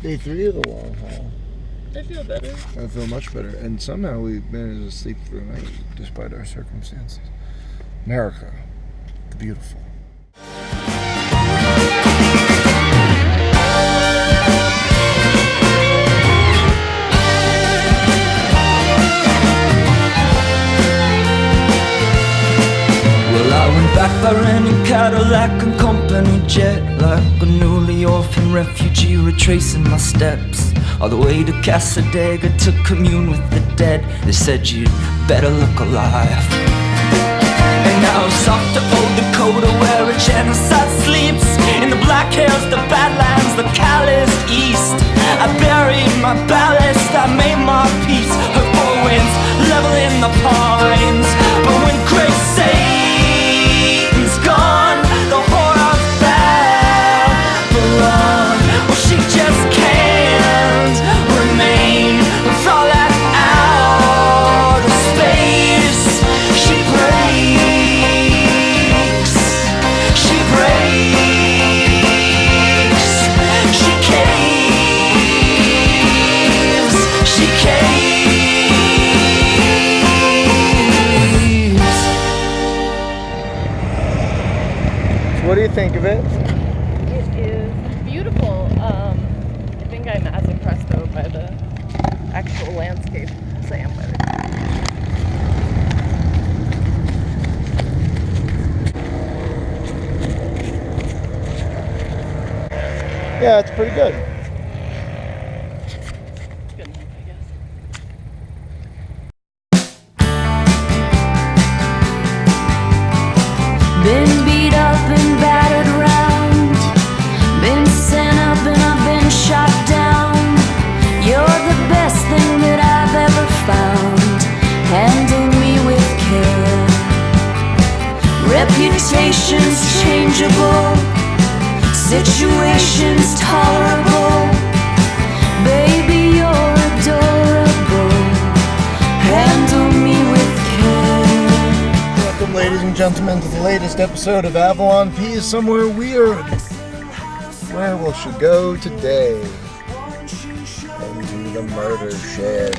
Day 3 of the long haul. I feel better. I feel much better. And somehow we managed to sleep through the night despite our circumstances. America, the beautiful. Well, I went back by renting Cadillac and company jet, like a newly orphaned refugee retracing my steps all the way to Casadega to commune with the dead. They said you'd better look alive. And now it's off to old Dakota where a genocide sleeps. In the Black Hills, the Badlands, the calloused East. I buried my ballast, I made my peace. Her four winds leveling the pines. But when grace Satan's gone, the whore of Babylon, well, she just can't remain with all that outer space. She breaks, she breaks, she caves, she caves. So what do you think of it? It is beautiful. I think I'm as impressed though by the actual landscape as I am by the Yeah, it's pretty good. It's good enough, I guess. Been beat up and battered around, been sent up and I've been shot down. You're the best thing that I've ever found. Handle me with care. Reputation's changeable, situation's tolerable. Baby, you're adorable. Handle me with care. Welcome, ladies and gentlemen, to the latest episode of Avalon P is Somewhere Weird. Where will she go today? Into the murder shed.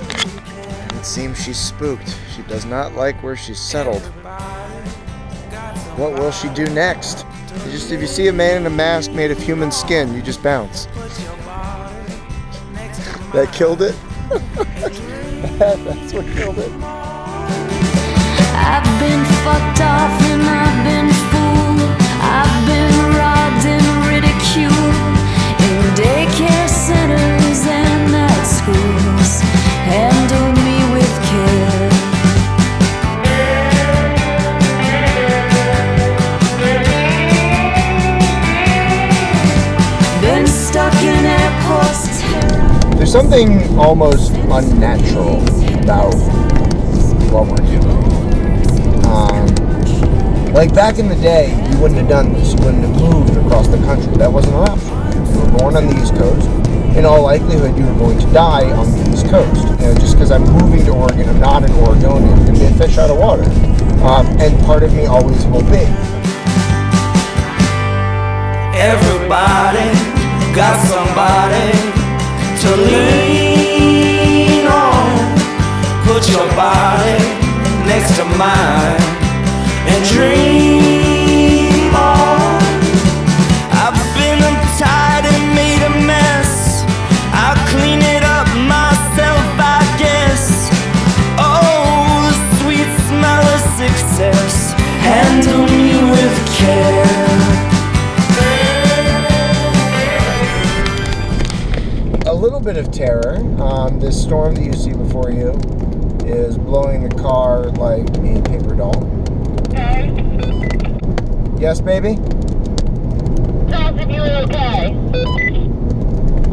It seems she's spooked. She does not like where she's settled. What will she do next? If you see a man in a mask made of human skin, you just bounce. That killed it? That's what killed it. I've been fucked off and I've been fooled. I've been robbed and ridiculed in daycare centers and at schools. Handle me with care. Been stuck in airports. There's something almost unnatural about what we're doing. Like back in the day, you wouldn't have done this. You wouldn't have moved across the country. That wasn't an option. You were born on the East Coast. In all likelihood, you were going to die on the East Coast. Just because I'm moving to Oregon, I'm not an Oregonian. I'm going to be a fish out of water. And part of me always will be. Everybody got somebody to lean on. Put your body next to mine and dream on. I've been untied and made a mess. I'll clean it up myself, I guess. Oh, the sweet smell of success. Handle me with care. A little bit of terror. This storm that you see before you is blowing the car like a paper doll. Yes, baby? Sounds like you were okay.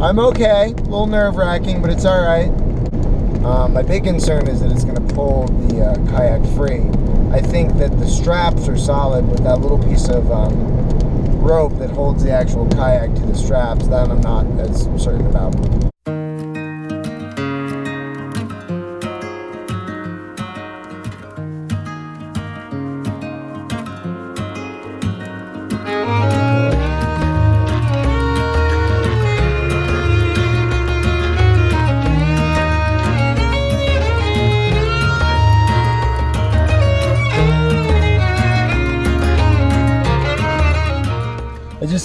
I'm okay. A little nerve-wracking, but it's all right. My big concern is that it's going to pull the kayak free. I think that the straps are solid, but that little piece of rope that holds the actual kayak to the straps, that I'm not as certain about.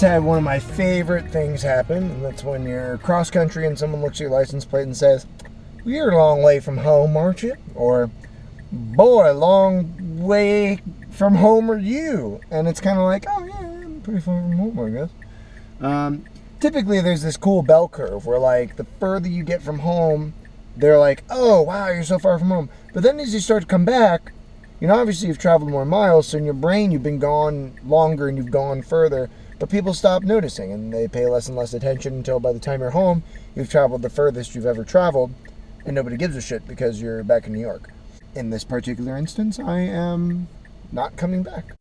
had one of my favorite things happen, and that's when you're cross country and someone looks at your license plate and says, "You're a long way from home, aren't you?" Or, "Boy, long way from home are you?" And it's kind of like, oh yeah, I'm pretty far from home, I guess. Typically there's this cool bell curve where like the further you get from home, they're like, "Oh wow, you're so far from home." But then as you start to come back, obviously you've traveled more miles, so in your brain you've been gone longer and you've gone further, but people stop noticing and they pay less and less attention until by the time you're home, you've traveled the furthest you've ever traveled, and nobody gives a shit because you're back in New York. In this particular instance, I am not coming back.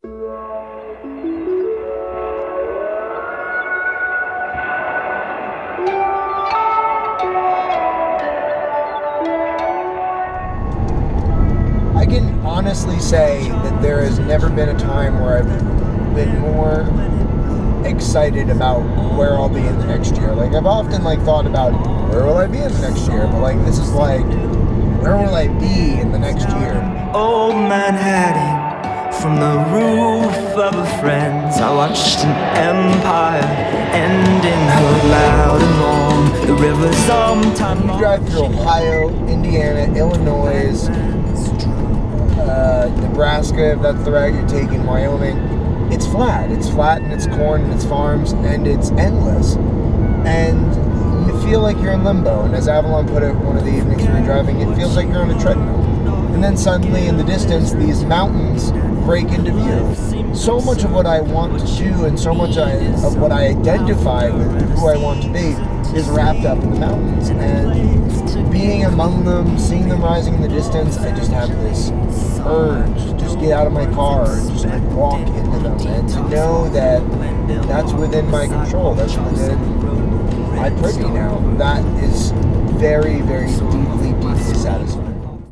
I can honestly say that there has never been a time where I've been more excited about where I'll be in the next year. Like, I've often thought about where will I be in the next year, but this is where will I be in the next year? Old Manhattan, from the roof of a friend's, I watched an empire end in her loud and long. The river sometime. You drive through Ohio, Indiana, Illinois, Nebraska, if that's the route you're taking, Wyoming. It's flat and it's corn and it's farms and it's endless. And you feel like you're in limbo. And as Avalon put it one of the evenings we were driving, it feels like you're on a treadmill. And then suddenly in the distance, these mountains break into view. So much of what I want to do and so much of what I identify with who I want to be is wrapped up in the mountains. And being among them, seeing them rising in the distance, I just have this urge to just get out of my car and just walk into them, and to know that that's within my control, that's within my privy now. That is very, very deeply, deeply satisfying.